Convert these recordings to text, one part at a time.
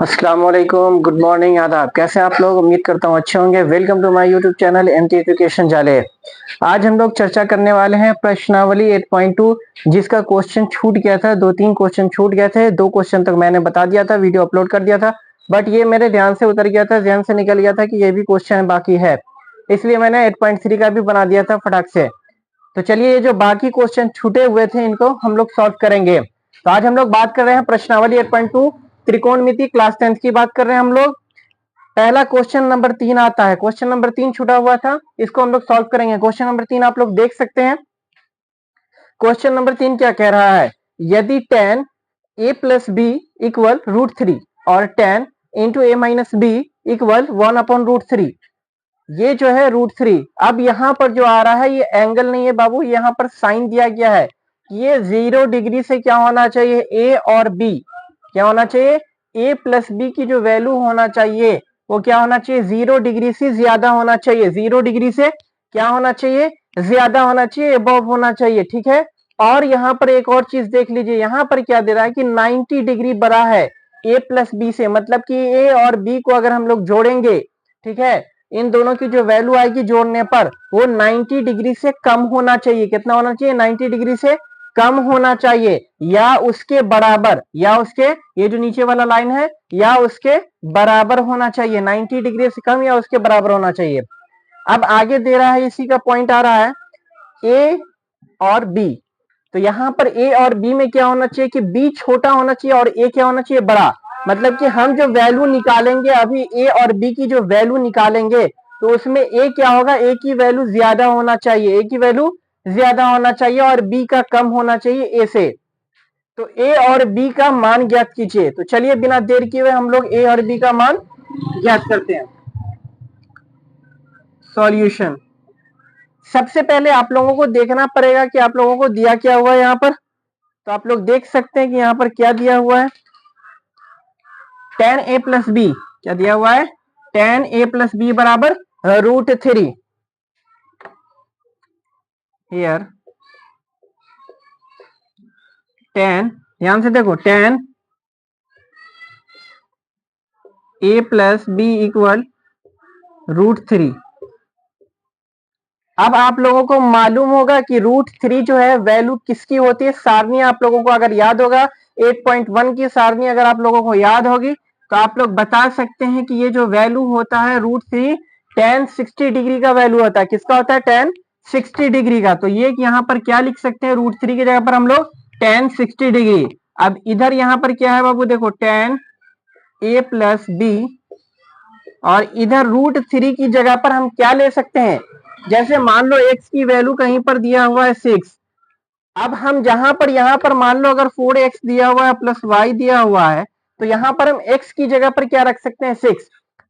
अस्सलाम वालेकुम, good morning, आदाब। कैसे हैं आप लोग? उम्मीद करता हूँ अच्छे होंगे। Welcome to my YouTube channel MT education जाले। आज हम लोग चर्चा करने वाले हैं प्रश्नावली 8.2, जिसका क्वेश्चन छूट गया था। 2-3 क्वेश्चन छूट गए थे। 2 क्वेश्चन तक मैंने बता दिया था, वीडियो अपलोड कर दिया था, बट ये मेरे ध्यान से उतर गया था, ध्यान से निकल गया था कि ये भी क्वेश्चन बाकी है, इसलिए मैंने 8.3 का भी बना दिया था फटाक से। तो चलिए, ये जो बाकी क्वेश्चन छूटे हुए थे इनको हम लोग सॉल्व करेंगे। तो आज हम लोग बात कर रहे हैं प्रश्नावली 8.2 त्रिकोणमिति क्लास 10 की बात कर रहे हैं हम लोग। पहला क्वेश्चन नंबर 3 आता है। क्वेश्चन नंबर 3 छूटा हुआ था, इसको हम लोग सॉल्व करेंगे। क्वेश्चन नंबर 3 आप लोग देख सकते हैं। क्वेश्चन नंबर 3 क्या कह रहा है? यदि tan a plus B equal √3 और tan into a minus B equal 1/√3, ये जो है √3। अब यहां पर जो आ रहा है ये एंगल नहीं है बाबू, यहां पर साइन दिया गया है। ये 0 डिग्री से क्या होना चाहिए? ए और बी क्या होना चाहिए? ए प्लस बी की जो वैल्यू होना चाहिए वो क्या होना चाहिए? 0 डिग्री से ज्यादा होना चाहिए। 0 डिग्री से क्या होना चाहिए? ज्यादा होना चाहिए, अबव होना चाहिए। ठीक है। और यहाँ पर एक और चीज देख लीजिए, यहाँ पर क्या दे रहा है कि 90 डिग्री बड़ा है ए प्लस बी से, मतलब कि ए और बी को अगर हम लोग जोड़ेंगे, ठीक है, इन दोनों की जो वैल्यू आएगी जोड़ने पर वो 90 डिग्री से कम होना चाहिए। कितना होना चाहिए? 90 डिग्री से कम होना चाहिए या उसके बराबर, या उसके, ये जो नीचे वाला लाइन है, या उसके बराबर होना चाहिए। 90 डिग्री से कम या उसके बराबर होना चाहिए। अब आगे दे रहा है, इसी का पॉइंट आ रहा है, ए और बी। तो यहां पर ए और बी में क्या होना चाहिए कि बी छोटा होना चाहिए और ए क्या होना चाहिए? बड़ा। मतलब कि हम जो वैल्यू निकालेंगे अभी, ए और बी की जो वैल्यू निकालेंगे, तो उसमें ए क्या होगा? ए की वैल्यू ज्यादा होना चाहिए, ए की वैल्यू ज्यादा होना चाहिए और बी का कम होना चाहिए ए से। तो ए और बी का मान ज्ञात कीजिए। तो चलिए बिना देर किए हुए हम लोग ए और बी का मान ज्ञात करते हैं। सॉल्यूशन। सबसे पहले आप लोगों को देखना पड़ेगा कि आप लोगों को दिया क्या हुआ है यहाँ पर। तो आप लोग देख सकते हैं कि यहाँ पर क्या दिया हुआ है? tan a प्लस बी क्या दिया हुआ है? tan a प्लस बी बराबर √3। हियर tan, ध्यान से देखो, tan a plus B equal √3। अब आप लोगों को मालूम होगा कि √3 जो है वैल्यू किसकी होती है? सारणी आप लोगों को अगर याद होगा, 8.1 की सारणी अगर आप लोगों को याद होगी, तो आप लोग बता सकते हैं कि ये जो वैल्यू होता है √3 tan 60 डिग्री का वैल्यू होता है। किसका होता है? tan 60 डिग्री का। तो ये यहाँ पर क्या लिख सकते हैं? √3 की जगह पर हम लोग tan 60 डिग्री। अब इधर यहाँ पर क्या है बाबू? देखो, tan a प्लस बी, और इधर √3 की जगह पर हम क्या ले सकते हैं? जैसे मान लो x की वैल्यू कहीं पर दिया हुआ है 6। अब हम जहां पर, यहां पर मान लो अगर 4x दिया हुआ है प्लस y दिया हुआ है, तो यहां पर हम x की जगह पर क्या रख सकते हैं? 6।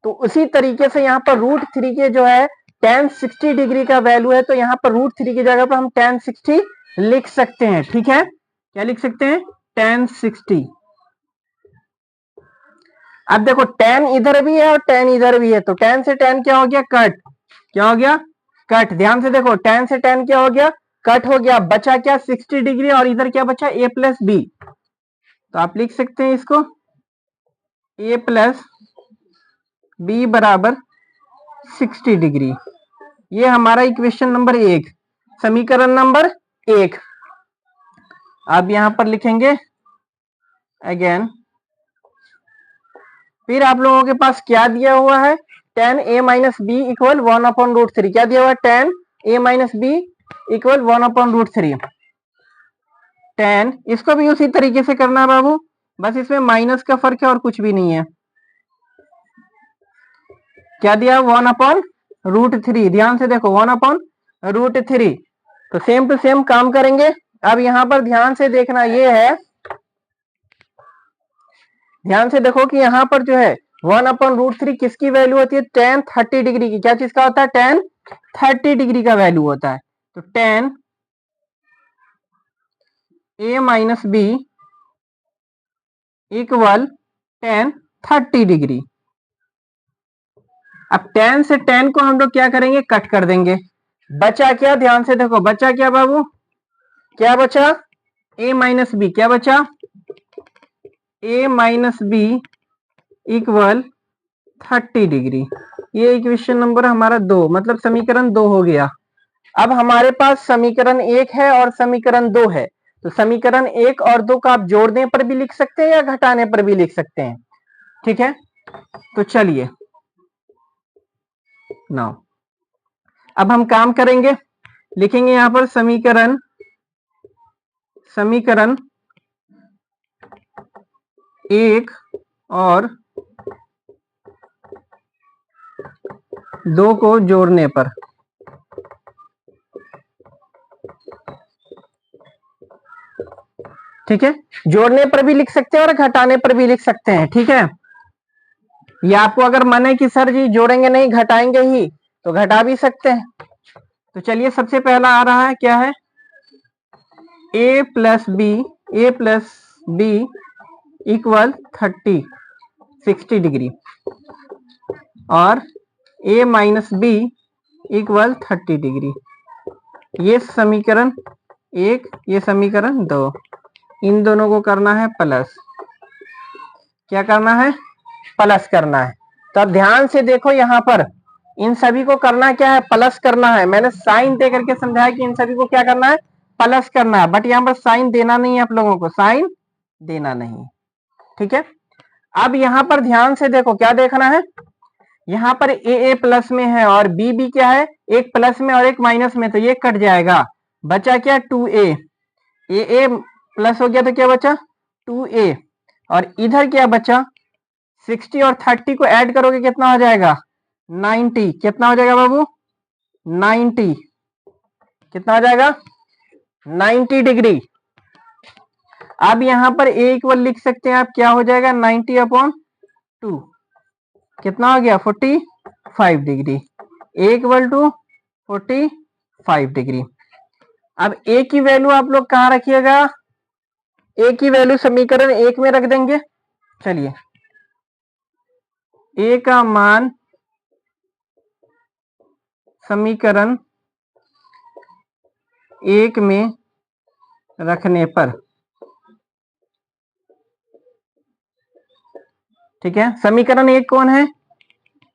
तो उसी तरीके से यहाँ पर √3 के जो है tan 60 डिग्री का वैल्यू है, तो यहाँ पर √3 की जगह पर हम tan 60 लिख सकते हैं। ठीक है, क्या लिख सकते हैं? tan 60। अब देखो, tan इधर भी है और tan इधर भी है, तो tan से tan क्या हो गया? कट। क्या हो गया? कट। ध्यान से देखो, tan से tan क्या हो गया? कट हो गया। बचा क्या? 60 डिग्री, और इधर क्या बचा? a plus B. तो आप लिख सकते हैं इसको, a प्लस बी बराबर 60 डिग्री। ये हमारा इक्वेशन नंबर 1, समीकरण नंबर 1। अब यहां पर लिखेंगे अगेन। फिर आप लोगों के पास क्या दिया हुआ है? tan a minus B equal 1/√3। क्या दिया हुआ है? tan a minus B equal 1/√3। tan, इसको भी उसी तरीके से करना है बाबू, बस इसमें माइनस का फर्क है और कुछ भी नहीं है। क्या दिया? 1/√3। ध्यान से देखो, 1/√3। तो सेम टू सेम काम करेंगे। अब यहां पर ध्यान से देखना ये है, ध्यान से देखो कि यहां पर जो है 1/√3 किसकी वैल्यू होती है? tan 30 डिग्री की। क्या चीज का होता है? tan 30 डिग्री का वैल्यू होता है। तो tan a minus B equal tan 30 degree. अब tan से tan को हम लोग क्या करेंगे? कट कर देंगे। बचा क्या? ध्यान से देखो, बचा क्या बाबू? क्या बचा? a minus B. क्या बचा? a minus B equal 30 degree. ये इक्वेशन नंबर हमारा 2, मतलब समीकरण 2 हो गया। अब हमारे पास समीकरण 1 है और समीकरण 2 है, तो समीकरण 1 और 2 का आप जोड़ने पर भी लिख सकते हैं या घटाने पर भी लिख सकते हैं। ठीक है, तो चलिए नाउ अब हम काम करेंगे, लिखेंगे यहां पर समीकरण 1 और 2 को जोड़ने पर। ठीक है, जोड़ने पर भी लिख सकते हैं और घटाने पर भी लिख सकते हैं। ठीक है, या आपको अगर मन है कि सर जी जोड़ेंगे नहीं घटाएंगे ही, तो घटा भी सकते हैं। तो चलिए सबसे पहला आ रहा है, क्या है, a plus B equal 60 degree और a minus B equal 30 degree. ये समीकरण 1, ये समीकरण 2, इन दोनों को करना है प्लस। क्या करना है, प्लस करना है। तो अब ध्यान से देखो, यहां पर इन सभी को करना क्या है, प्लस करना है। मैंने साइन दे करके समझाया कि इन सभी को क्या करना है, प्लस करना है, बट यहां पर साइन देना नहीं है, आप लोगों को साइन देना नहीं। ठीक है, अब यहां पर ध्यान से देखो, क्या देखना है, यहां पर ए प्लस में है और बी क्या है, एक प्लस में और एक माइनस में, तो ये कट जाएगा, बचा क्या 2a। ए प्लस हो गया तो क्या बचा 2a, और इधर क्या बचा 60, और 30 को ऐड करोगे कितना हो जाएगा 90। कितना हो जाएगा बाबू 90, कितना हो जाएगा 90 डिग्री। अब यहां पर a इक्वल लिख सकते हैं आप, क्या हो जाएगा 90/2, कितना हो गया 45 degree. a equal to 45 degree. अब a की वैल्यू आप लोग कहां रखिएगा, a की वैल्यू समीकरण 1 में रख देंगे। चलिए a का मान समीकरण 1 में रखने पर, ठीक है, समीकरण 1 कौन है,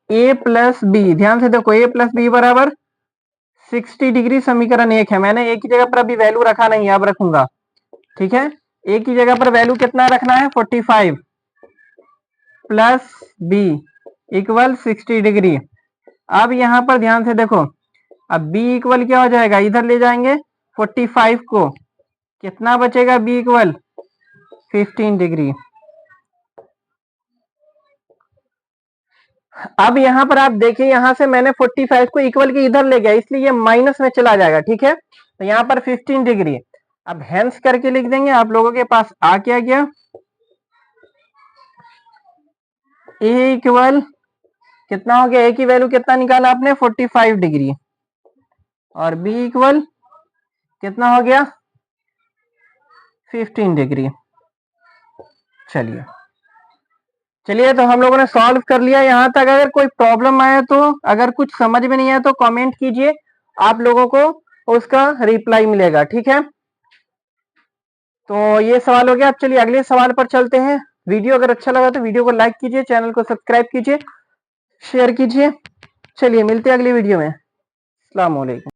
a प्लस बी। ध्यान से देखो, a प्लस बी बराबर 60 डिग्री समीकरण 1 है। मैंने a की जगह पर अभी वैल्यू रखा नहीं है, अब रखूंगा। ठीक है, a की जगह पर वैल्यू कितना रखना है 45 प्लस बी इक्वल 60 डिग्री। अब यहां पर ध्यान से देखो, अब b इक्वल क्या हो जाएगा, इधर ले जाएंगे 45 को, कितना बचेगा b इक्वल 15 डिग्री। अब यहां पर आप देखिए, यहां से मैंने 45 को इक्वल के इधर ले गया, इसलिए ये माइनस में चला जाएगा। ठीक है, तो यहां पर 15 डिग्री, अब हेंस करके लिख देंगे। आप लोगों के पास आ क्या गया, a इक्वल कितना हो गया, a की वैल्यू कितना निकाला आपने 45 डिग्री, और b इक्वल कितना हो गया 15 डिग्री। चलिए तो हम लोगों ने सॉल्व कर लिया यहां तक। अगर कोई प्रॉब्लम आए तो, अगर कुछ समझ में नहीं आया तो कमेंट कीजिए, आप लोगों को उसका रिप्लाई मिलेगा। ठीक है, तो ये सवाल हो गया। अब चलिए अगले सवाल पर चलते हैं। वीडियो अगर अच्छा लगा तो वीडियो को लाइक कीजिए, चैनल को सब्सक्राइब कीजिए, शेयर कीजिए। चलिए मिलते हैं अगली वीडियो में। अस्सलाम वालेकुम।